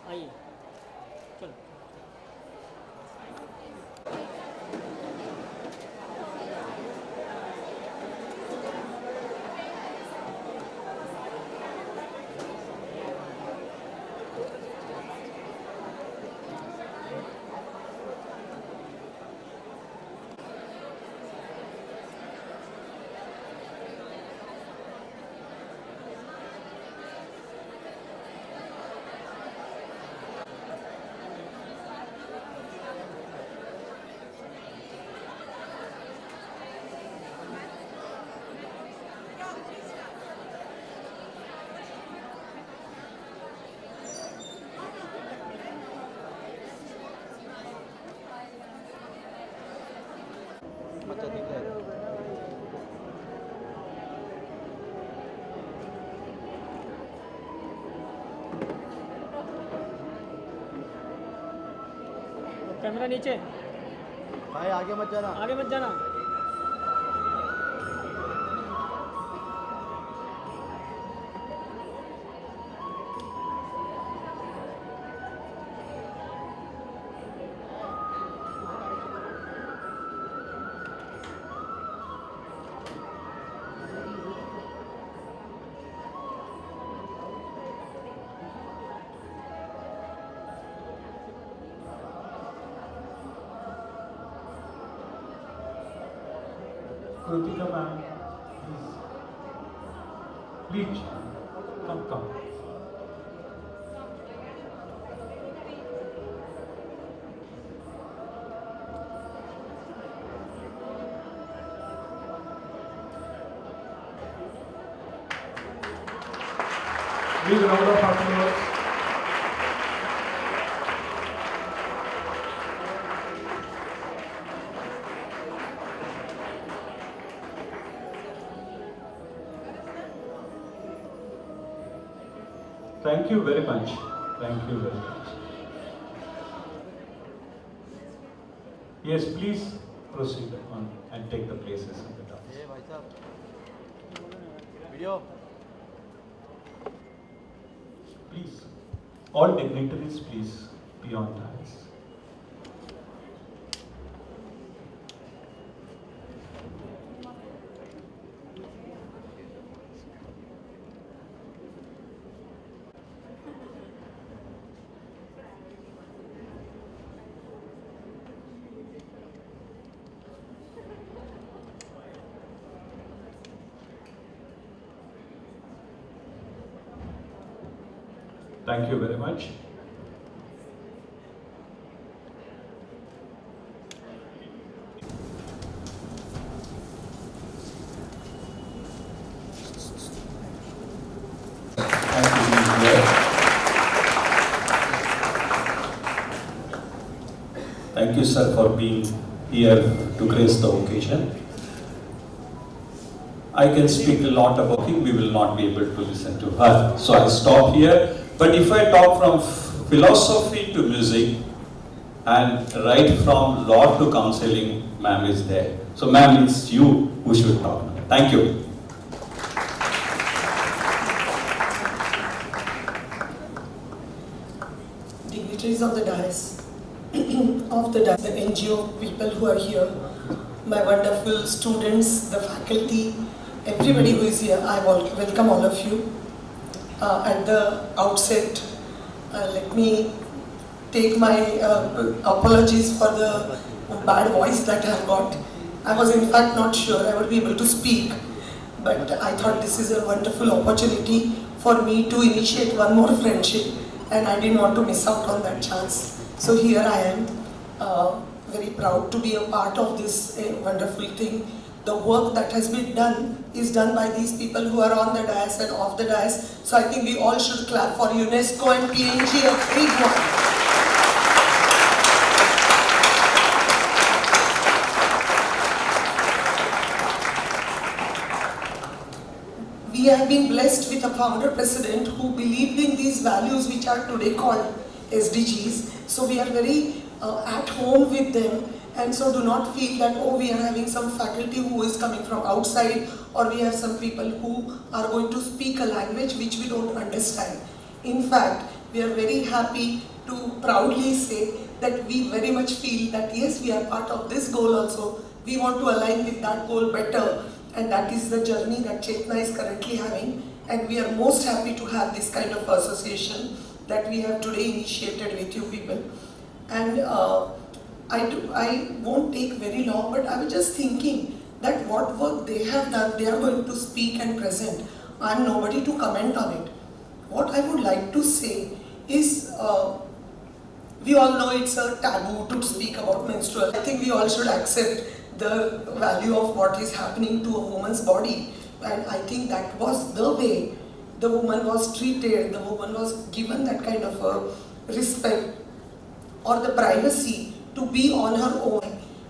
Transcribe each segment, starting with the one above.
आइए चलो। अच्छा ठीक है। कैमरा नीचे, भाई आगे मत जाना। आगे मत जाना। Kritika ma'am, please, come. Big round of applause. Thank you very much. Thank you very much. Yes, please proceed on and take the places in the dance. ये भाई साहब video. Please, all dignitaries, please be on dais. Thank you very much. Thank you, sir, for being here to grace the occasion. I can speak a lot about him, we will not be able to listen to her. So I stop here. But if I talk from philosophy to music and right from law to counseling, ma'am is there. So ma'am, it's you who should talk now. Thank you. Dignitaries of the dais, the NGO people who are here, my wonderful students, the faculty, everybody who is here, I welcome all of you. At the outset, let me take my apologies for the bad voice that I have got. I was in fact not sure I would be able to speak, but I thought this is a wonderful opportunity for me to initiate one more friendship, and I didn't want to miss out on that chance. So here I am, very proud to be a part of this wonderful thing. The work that has been done is done by these people who are on the dais and off the dais. So I think we all should clap for UNESCO and PNG, a big one. We have been blessed with a founder president who believed in these values which are today called SDGs. So we are very at home with them, And so do not feel that, oh, we are having some faculty who is coming from outside, or we have some people who are going to speak a language which we don't understand. In fact, we are very happy to proudly say that we very much feel that yes, we are part of this goal also. We want to align with that goal better, and that is the journey that Chetna is currently having. And we are most happy to have this kind of association that we have today initiated with you people. And I won't take very long, but I was just thinking that what work they have done, they are going to speak and present. I am nobody to comment on it. What I would like to say is, we all know it's a taboo to speak about menstrual. I think we all should accept the value of what is happening to a woman's body. And I think that was the way the woman was treated, the woman was given that kind of a respect or the privacy to be on her own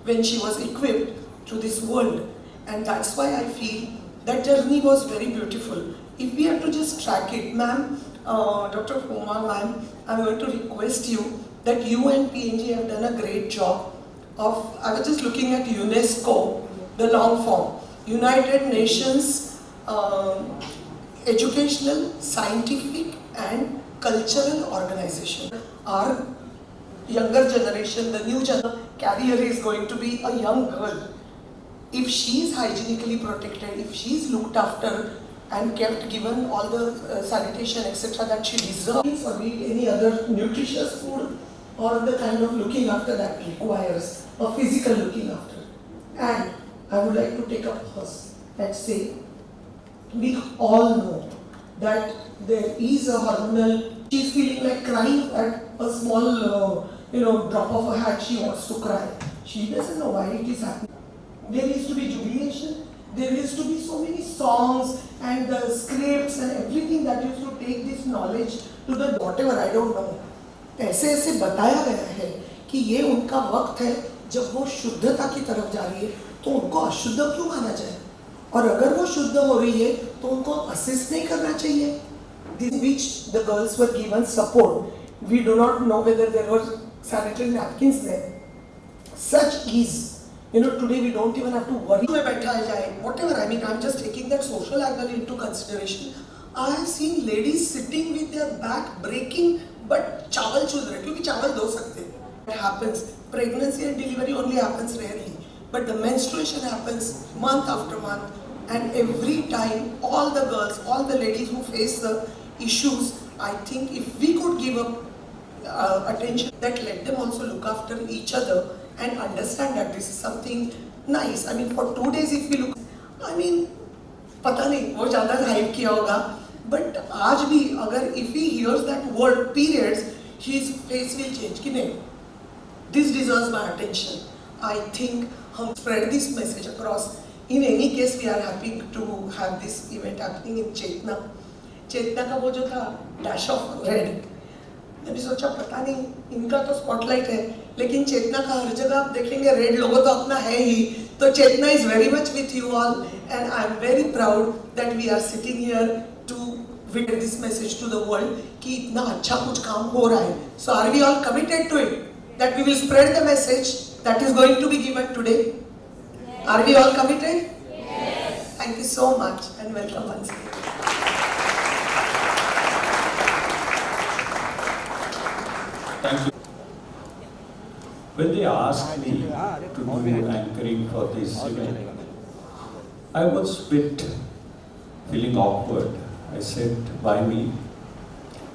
when she was equipped to this world. And that's why I feel that journey was very beautiful. If we have to just track it, ma'am, Dr. Homa, ma'am, I'm going to request you that you and PNG have done a great job of, I was just looking at UNESCO, the long form, United Nations Educational, Scientific and Cultural Organization. Our younger generation, the new carrier is going to be a young girl. If she is hygienically protected, if she is looked after and kept, given all the sanitation etc. that she deserves, or any other nutritious food, or the kind of looking after that requires, a physical looking after. And I would like to take a pause and say, we all know that there is a hormonal, she's feeling like crying at a small drop of a hat, she wants to cry. She doesn't know why it is happening. There used to be jubilation, there used to be so many songs and the scripts and everything that used to take this knowledge to the whatever, I don't know. ऐसे ऐसे बताया गया है कि ये उनका वक्त है जब वो शुद्धता की तरफ जा रही है, तो उनको अशुद्ध क्यों माना जाए? और अगर वो शुद्ध हो रही है तो उनको असिस्ट नहीं करना चाहिए? In which the girls were given support. We do not know whether there were sanitary napkins there. Such is, today we don't even have to worry. Whatever, I mean, I'm just taking that social angle into consideration. I have seen ladies sitting with their back breaking, but chawal chul rahe, kyunki chawal do sakte. It happens. Pregnancy and delivery only happens rarely, but the menstruation happens month after month, and every time all the girls, all the ladies who face the issues, I think if we could give up attention, that let them also look after each other and understand that this is something nice. I mean, for 2 days if we look, I mean, पता नहीं वो ज़्यादा hype किया होगा, but आज भी अगर if he hears that word periods, his face will change कि नहीं, this deserves my attention. I think हम spread this message across. In any case, we are happy to have this event happening in Chetna. चेतना का वो जो था dash of red, मैंने सोचा पता नहीं इनका तो स्पॉटलाइट है, लेकिन चेतना का हर जगह आप देखेंगे रेड लोगो तो अपना है ही. तो Chetna is very much with you all, and I am very proud that we are sitting here too with this message to the world कि इतना अच्छा कुछ काम हो रहा है. So are we all committed to it that we will spread the message that is going to be given today? Are we all committed? Thank you so much and welcome once again. Thank you. When they asked me to do anchoring for this event, I was a bit feeling awkward. I said, why me?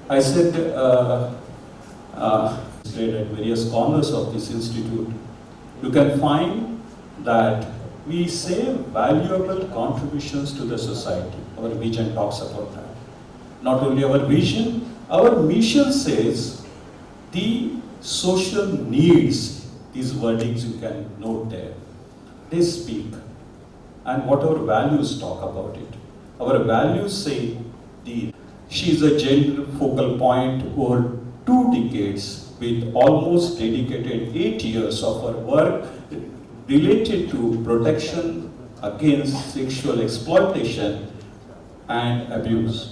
I said, at various corners of this institute, you can find that we say valuable contributions to the society. Our vision talks about that. Not only our vision, our mission says the social needs, these wordings you can note there, they speak. And what our values talk about it. Our values say she is a gender focal point over 2 decades with almost dedicated 8 years of her work related to protection against sexual exploitation and abuse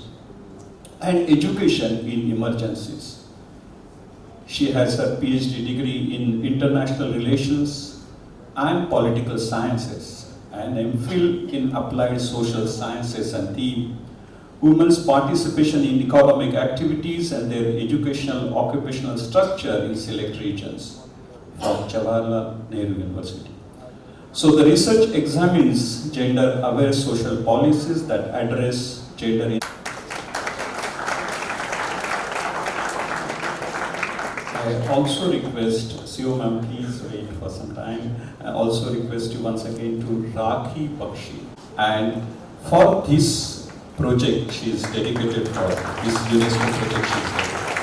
and education in emergencies. She has her PhD degree in international relations and Political Sciences, and MPhil in Applied Social Sciences, and theme Women's Participation in Economic Activities and Their Educational Occupational Structure in Select Regions from Jawaharlal Nehru University. So the research examines gender-aware social policies that address gender. I also request, CEO ma'am, please wait for some time. I also request you once again to Rakhi Bakshi. And for this project, she is dedicated for this UNESCO project. She is dedicated.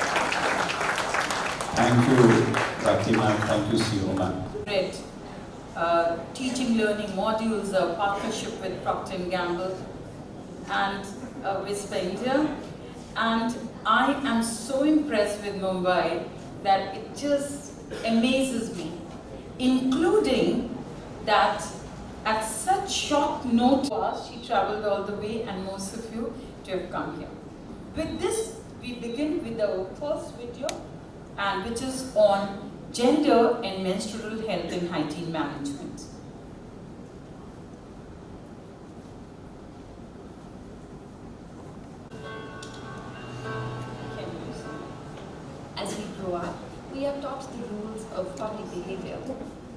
Thank you, Rakhi ma'am. Thank you, CEO ma'am. Great. Teaching learning modules, a partnership with Procter & Gamble and Whisper India. And I am so impressed with Mumbai that it just amazes me, including that at such short notice, she traveled all the way, and most of you to have come here. With this, we begin with our first video, and which is on gender and menstrual health and hygiene management. As we grow up, we are taught the rules of public behavior.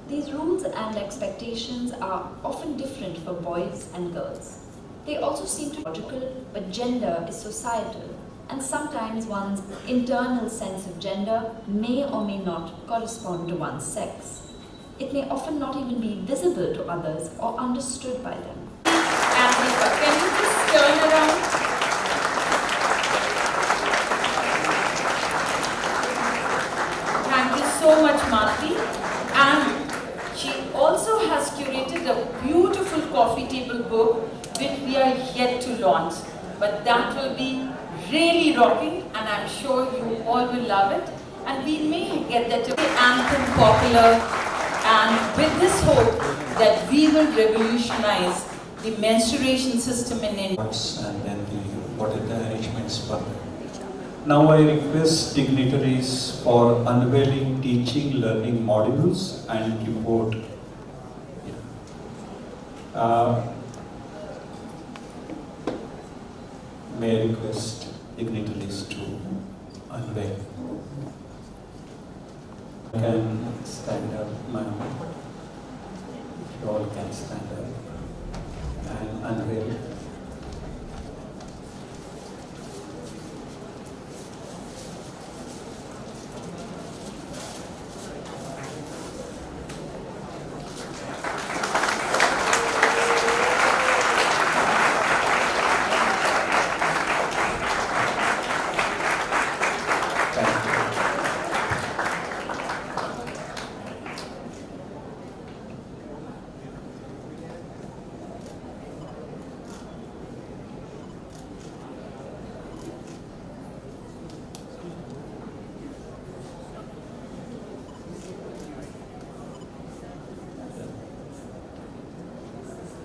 These rules and expectations are often different for boys and girls. They also seem to be logical, but gender is societal, and sometimes one's internal sense of gender may or may not correspond to one's sex. It may often not even be visible to others or understood by them. And can you just turn around? Thank you so much, Marti. And she also has curated a beautiful coffee table book which we are yet to launch. But that will be really rocking, and I'm sure you all will love it. And we may get that anthem popular, and with this hope that we will revolutionize the menstruation system in India. And then what are the arrangements for that? Now I request dignitaries for unveiling teaching learning modules and report. May I request dignitaries to unveil. You can stand up, ma'am. You all can stand up and unveil.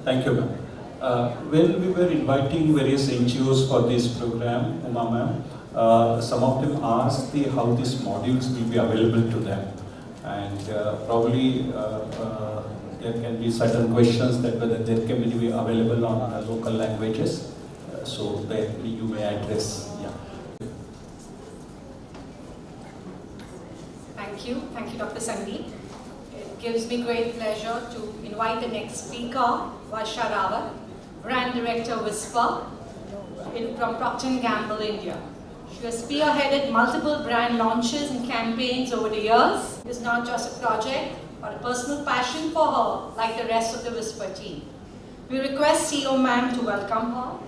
Thank you, ma'am. When we were inviting various NGOs for this program, Uma ma'am, some of them asked how these modules will be available to them. And probably there can be certain questions that whether they can be available on local languages. So that you may address. Yeah. Thank you, Dr. Sandeep. It gives me great pleasure to invite the next speaker, Varsha Rawat, Brand Director Whisper from Procter & Gamble, India. She has spearheaded multiple brand launches and campaigns over the years. It's not just a project, but a personal passion for her, like the rest of the Whisper team. We request CEO ma'am to welcome her.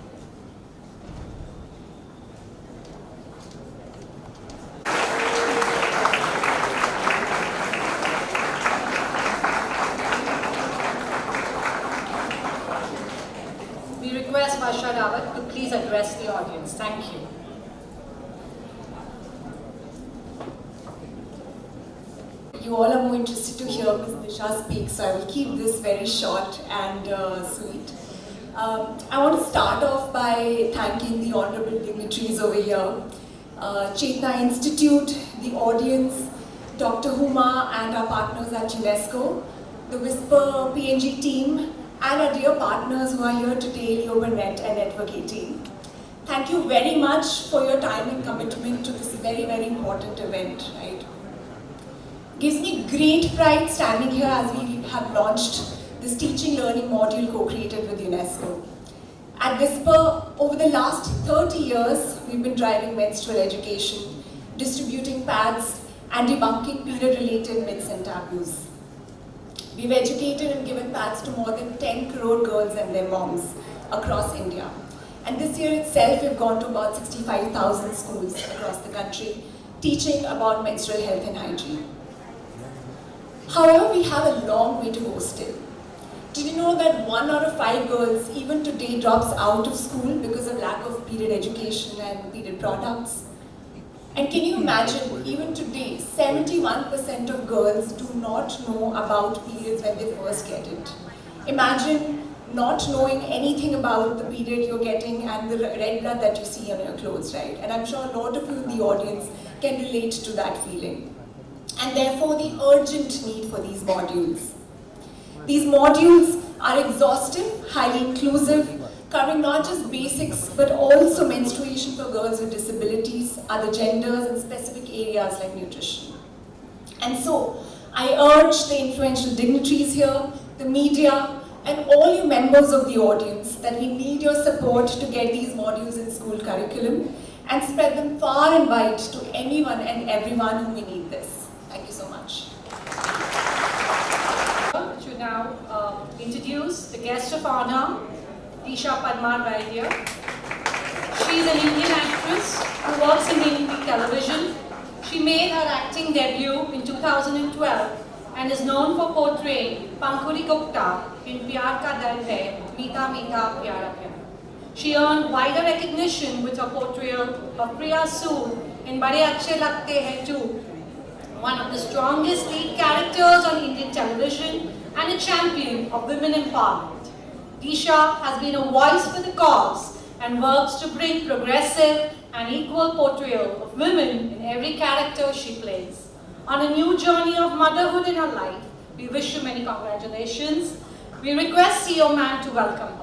We request Varsha Rawat to please address the audience. Thank you. You all are more interested to hear Ms. Disha speak, so I will keep this very short and sweet. I want to start off by thanking the honorable dignitaries over here, Chetna Institute, the audience, Dr. Huma and our partners at UNESCO, the Whisper PNG team, and our dear partners who are here today, Yobanet and Network 18. Thank you very much for your time and commitment to this very, very important event, right? Gives me great pride standing here as we have launched this teaching learning module co-created with UNESCO. At Whisper, over the last 30 years, we've been driving menstrual education, distributing pads, and debunking period-related myths and taboos. We've educated and given pads to more than 10 crore girls and their moms across India. And this year itself, we've gone to about 65,000 schools across the country, teaching about menstrual health and hygiene. However, we have a long way to go still. Did you know that 1 out of 5 girls, even today, drops out of school because of lack of period education and period products? And can you imagine, even today, 71% of girls do not know about periods when they first get it. Imagine not knowing anything about the period you're getting and the red blood that you see on your clothes, right? And I'm sure a lot of you in the audience can relate to that feeling. And therefore, the urgent need for these modules. These modules are exhaustive, highly inclusive, covering not just basics, but also menstruation for girls with disabilities, other genders, and specific areas like nutrition. And so, I urge the influential dignitaries here, the media, and all you members of the audience that we need your support to get these modules in school curriculum and spread them far and wide to anyone and everyone who may need this. Thank you so much. To now introduce the guest of honor, Disha Parmar right here. She is an Indian actress who works in Hindi television. She made her acting debut in 2012 and is known for portraying Pankhuri Gupta in Pyar Ka Dard Hai, Meeta Meeta Pyara Pyara. She earned wider recognition with her portrayal of Priya Sood in Bade Achhe Lagte Hai too, one of the strongest lead characters on Indian television and a champion of women empowerment. Disha has been a voice for the cause and works to bring progressive and equal portrayal of women in every character she plays. On a new journey of motherhood in her life, we wish you many congratulations. We request CEO Ma'am to welcome her.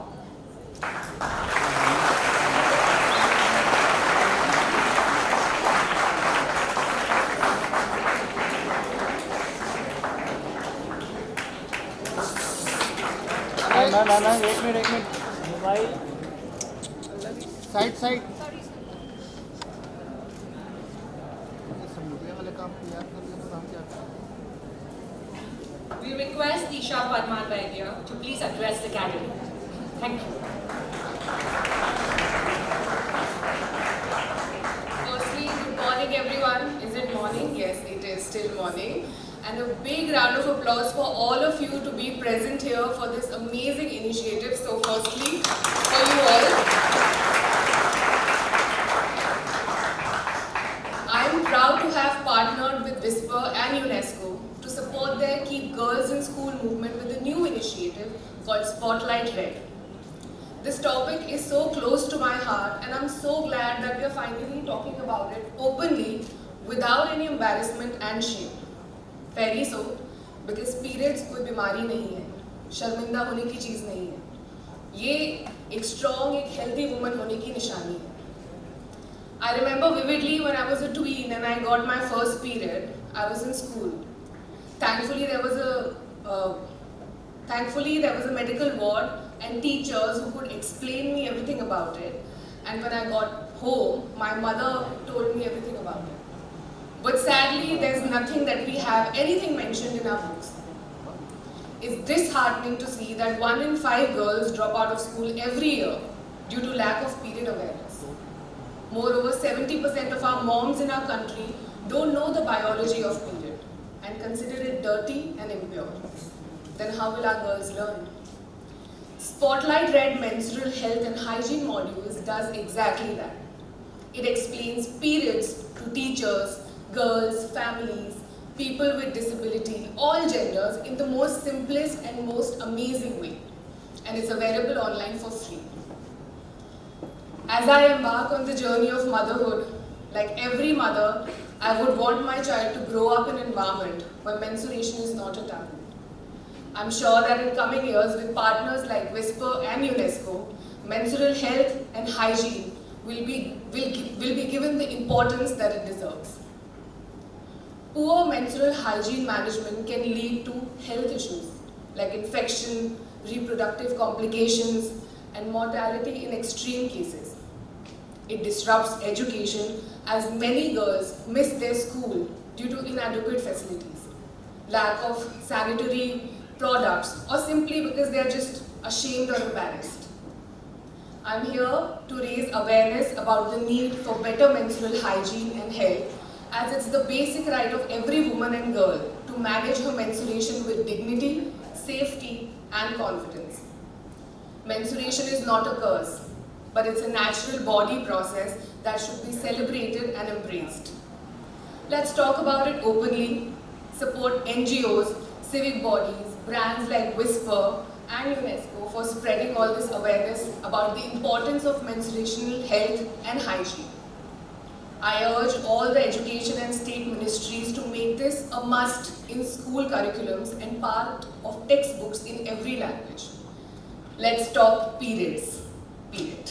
ना एक minute mobile side वाले काम तैयार कर लेना हम क्या करें. We request Disha Parmar Vaidya to please address the gathering. Thank you. Firstly, good morning everyone. Is it morning? Yes, it is still morning. And a big round of applause for all of you to be present here for this amazing initiative. So firstly, for you all. I am proud to have partnered with Whisper and UNESCO to support their Keep Girls in School movement with a new initiative called Spotlight Red. This topic is so close to my heart and I'm so glad that we are finally talking about it openly without any embarrassment and shame. Fairly so, because periods कोई बीमारी नहीं है, शर्मिंदा होने की चीज़ नहीं है. ये एक strong, एक healthy woman होने की निशानी है. I remember vividly when I was a tween and I got my first period. I was in school. Thankfully there was a medical ward and teachers who could explain me everything about it. And when I got home, my mother told me everything about it. But sadly, there's nothing that we have anything mentioned in our books. It's disheartening to see that 1 in 5 girls drop out of school every year due to lack of period awareness. Moreover, 70% of our moms in our country don't know the biology of period and consider it dirty and impure. Then how will our girls learn? Spotlight Red Menstrual Health and Hygiene modules does exactly that. It explains periods to teachers, girls, families, people with disability, all genders in the most simplest and most amazing way. And it's available online for free. As I embark on the journey of motherhood, like every mother, I would want my child to grow up in an environment where menstruation is not a taboo. I'm sure that in coming years, with partners like Whisper and UNESCO, menstrual health and hygiene will be given the importance that it deserves. Poor menstrual hygiene management can lead to health issues like infection, reproductive complications, and mortality in extreme cases. It disrupts education as many girls miss their school due to inadequate facilities, lack of sanitary products, or simply because they are just ashamed or embarrassed. I'm here to raise awareness about the need for better menstrual hygiene and health, as it's the basic right of every woman and girl to manage her menstruation with dignity, safety, and confidence. Menstruation is not a curse, but it's a natural body process that should be celebrated and embraced. Let's talk about it openly, support NGOs, civic bodies, brands like Whisper and UNESCO for spreading all this awareness about the importance of menstruational health and hygiene. I urge all the education and state ministries to make this a must in school curriculums and part of textbooks in every language. Let's stop periods. Period.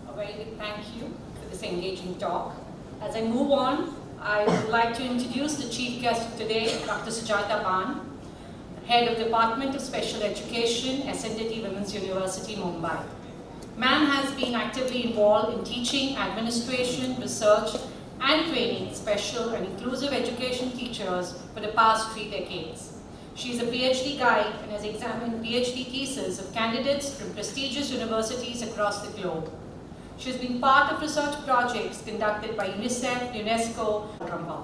A very big thank you for this engaging talk. As I move on, I would like to introduce the chief guest of today, Dr. Sujata Ban, Head of Department of Special Education, SNDT Women's University, Mumbai. Ma'am has been actively involved in teaching, administration, research, and training special and inclusive education teachers for the past 3 decades. She is a PhD guide and has examined PhD theses of candidates from prestigious universities across the globe. She has been part of research projects conducted by UNICEF, UNESCO, and Welcome.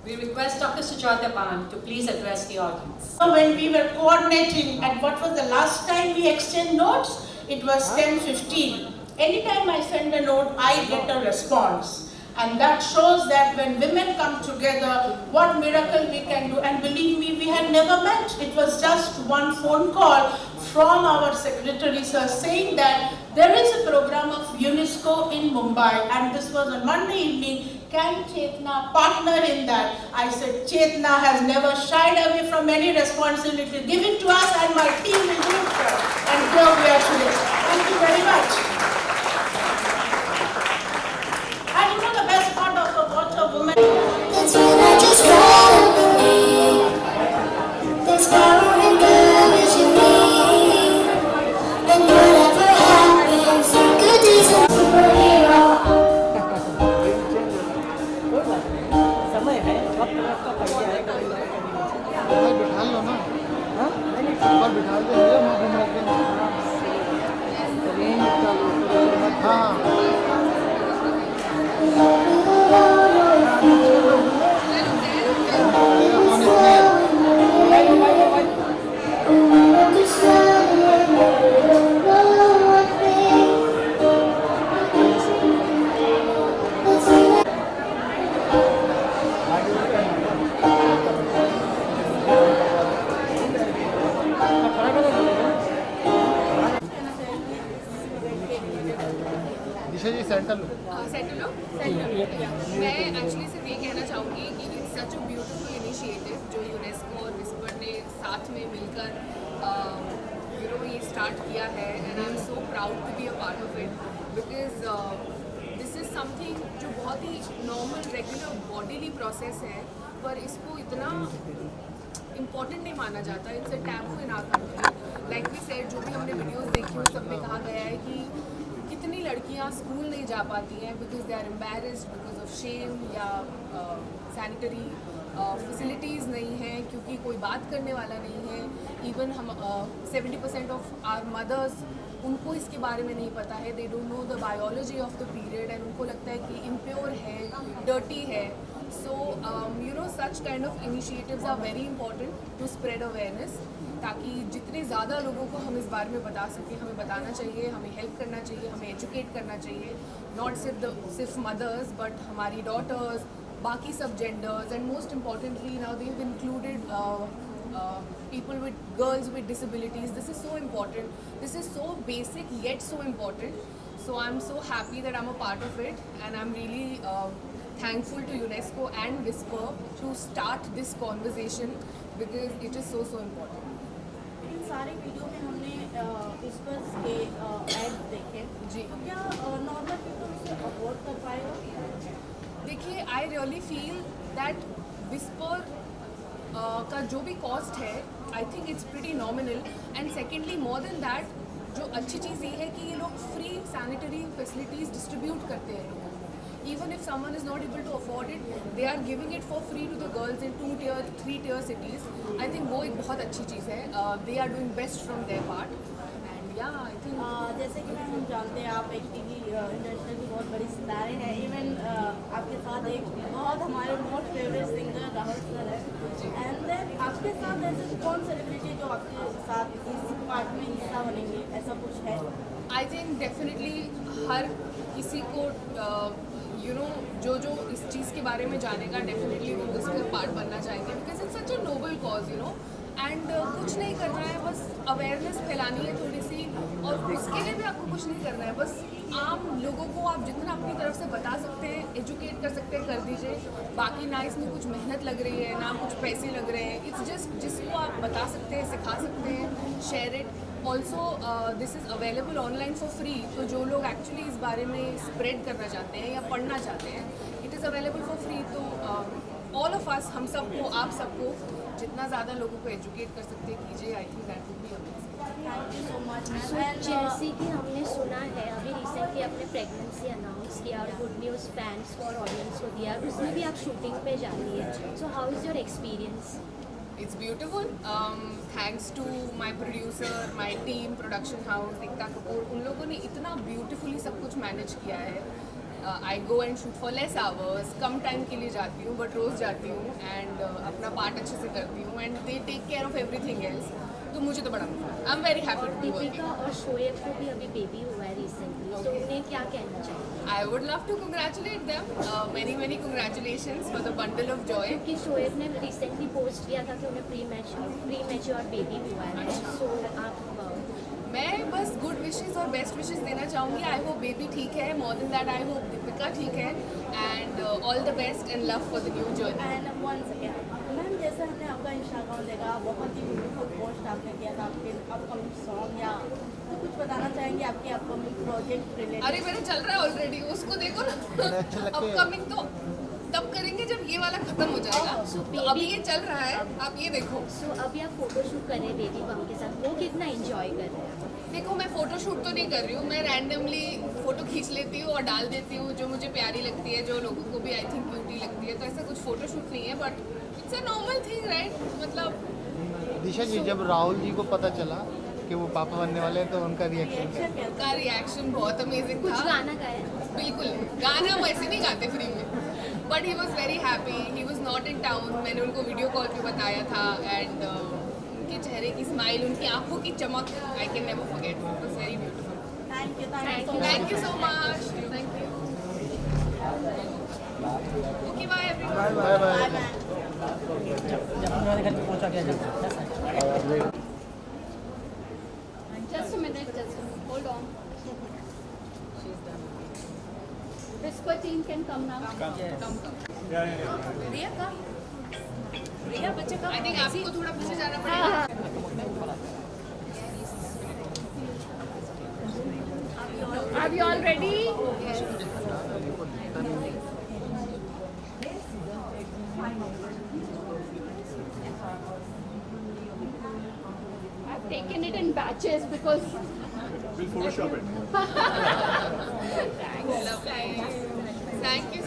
We request Dr. Sujata Ban to please address the audience. When we were coordinating and what was the last time we exchanged notes, it was 10:15. Anytime I send a note, I get a response. And that shows that when women come together, what miracle we can do. And believe me, we had never met. It was just one phone call from our secretary, sir, saying that there is a program of UNESCO in Mumbai, and this was on Monday evening. Can Chetna partner in that? I said, Chetna has never shied away from any responsibility. Give it to us and my team will do it, sir. And here we are today. Thank you very much. And you know the best part of a watch woman? That's when I just gotta believe there's power in courage in me. And whatever happens, good days are superhero. समय है अब तो आपका पड़ जाएगा बिठा लो ना हाँ ऊपर बिठा दो वहाँ घूम रखे हैं हाँ दिशा जी सेंटर लो मैं एक्चुअली सिर्फ ये कहना चाहूँगी कि it's such a beautiful initiative जो यूनेस्को और विस्पर ने साथ में मिलकर ये स्टार्ट किया है and I am so proud to be a part of it because this is something जो बहुत ही नॉर्मल रेगुलर बॉडीली प्रोसेस है पर इसको इतना इम्पॉर्टेंट नहीं माना जाता. It's a taboo in our country. Like we said, जो भी हमने वीडियोस देखी उन सब में कहा गया है कि कितनी लड़कियां स्कूल नहीं जा पाती हैं because they are embarrassed because of shame या सैनिटरी फैसिलिटीज़ नहीं हैं क्योंकि कोई बात करने वाला नहीं है. इवन हम 70% ऑफ आवर मदर्स उनको इसके बारे में नहीं पता है. They don't know the biology of the period and उनको लगता है कि इम्प्योर है, डर्टी है. So, such kind of initiatives are very important to spread awareness. ताकि जितने ज़्यादा लोगों को हम इस बारे में बता सकें, हमें बताना चाहिए, हमें हेल्प करना चाहिए, हमें एजुकेट करना चाहिए, नॉट सिर्फ मदर्स बट हमारी डॉटर्स, बाकी सब genders, and most importantly now they have included people with girls with disabilities. This is so important. This is so basic yet so important. So I'm so happy that I'm a part of it, and I'm really thankful to UNESCO and Whisper to start this conversation because it is so important. इन सारे video में हमने Whisper के add देखे जी, तो क्या normal people उसे afford कर पाएगा? देखिए, I really feel that Whisper का जो भी कॉस्ट है, I think it's pretty nominal, and secondly more than that जो अच्छी चीज़ ये है कि ये लोग फ्री सैनिटरी फैसिलिटीज़ डिस्ट्रीब्यूट करते हैं लोगों को. Even if someone is not able to afford it, they are giving it for free to the girls in 2 tier 3 tier cities. I think वो एक बहुत अच्छी चीज़ है. They are doing best from their part, and yeah I think जैसे कि ma'am हम जानते हैं आप एक टीवी इंडस्ट्री की बहुत बड़ी सितारे हैं. इवन आपके साथ एक बहुत हमारे most favourite singer Rahul sir है, एंड देन आपके साथ ऐसे कौन सेलिब्रिटी जो आपके साथ इस पार्ट में हिस्सा बनेंगे, ऐसा कुछ है? आई थिंक डेफिनेटली हर किसी को जो इस चीज़ के बारे में जानेगा, डेफिनेटली वो इसका पार्ट बनना चाहेंगे because it's such a noble cause, and कुछ नहीं करना है, बस अवेयरनेस फैलानी है थोड़ी सी, और उसके लिए भी आपको कुछ नहीं करना है, बस आम लोगों को आप जितना अपनी तरफ से बता सकते हैं, एजुकेट कर सकते हैं, कर दीजिए. बाकी ना इसमें कुछ मेहनत लग रही है, ना कुछ पैसे लग रहे हैं. इट्स जस्ट जिसको आप बता सकते हैं, सिखा सकते हैं, share it. Also this is available online for free. तो जो लोग एक्चुअली इस बारे में स्प्रेड करना चाहते हैं या पढ़ना चाहते हैं, it is available for free. तो ऑल ऑफ अस, हम सबको, आप सबको जितना ज़्यादा लोगों को एजुकेट कर सकते हैं, कीजिए. I think that would be amazing. Thank you so much ma'am. So, जैसे कि हमने सुना है अभी रिसेंटली अपने प्रेगनेंसी अनाउंस किया और गुड न्यूज़ फैंस को और ऑडियंस को दिया, और उसमें भी आप शूटिंग पे जा रही है. So how is your experience? It's beautiful. Thanks to my producer, my team, production house, Ekta Kapoor. उन लोगों ने इतना beautifully सब कुछ manage किया है. I go and shoot for less hours. Come time के लिए जाती हूँ, but रोज़ जाती हूँ, and अपना पार्ट अच्छे से करती हूँ, and they take care of everything else. तो मुझे तो बड़ा मजा है. I'm very happy to be working. Deepika और शोएब को भी अभी बेबी हुआ है रिसेंटली, तो उन्हें क्या कहना चाहिए? I would love to congratulate them. Many congratulations for the bundle of joy. क्योंकि शोएब ने रिसेंटली पोस्ट किया था कि उन्हें प्री मैच्योर बेबी हुआ है. सो आप मैं बस गुड विशेस और बेस्ट विशेस देना चाहूँगी. आई होप बेबी ठीक है. More than that I hope Deepika ठीक है. And all the best and love for the new journey. And once again ma'am, जैसे हमने आपका इंस्टाग्राम देखा, बहुत ही ब्यूटीफुल पोस्ट आपने किया था आपके अपकमिंग सॉन्ग, या तो कुछ बताना चाहेंगे आपके अपकमिंग प्रोजेक्ट रिलेटेड? अरे मेरा चल रहा है ऑलरेडी, उसको देखो ना. अपकमिंग तो तब करेंगे जब ये वाला खत्म हो जाएगा. तो अभी ये चल रहा है, आप ये देखो. सो अभी आप फोटोशूट कर रहे हैं बेबी बम के साथ, वो कितना इंजॉय कर रहे हैं? देखो, मैं फोटो शूट तो नहीं कर रही हूँ. मैं रैंडमली फोटो खींच लेती हूँ और डाल देती हूँ जो मुझे प्यारी लगती है, जो लोगों को भी आई थिंक ब्यूटी लगती है. तो ऐसा कुछ फोटो शूट नहीं है, but it's a normal thing, right? मतलब दिशा जी, जब राहुल जी को पता चला कि वो पापा बनने वाले हैं तो उनका रिएक्शन बहुत अमेजिंग था. कुछ गाना गाया? बिल्कुल, गाना वैसे नहीं गाते फ्री में, but he was very happy. He was not in town. मैंने उनको वीडियो कॉल पे बताया था, एंड उनके चेहरे की स्माइल, उनकी आंखों की चमक, I can never forget. It was very beautiful. Thank you so much. Thank you. Okay, bye everyone. Bye bye. जब हमारे घर पे पहुंचा गया Just a minute, hold on. Whisper team can come now. रिया का रिया बच्चे का, आई थिंक आपको थोड़ा पीछे जाना पड़ेगा. Are you all ready? I've taken it in batches because We'll Photoshop it. Thanks. Lovely. Thank you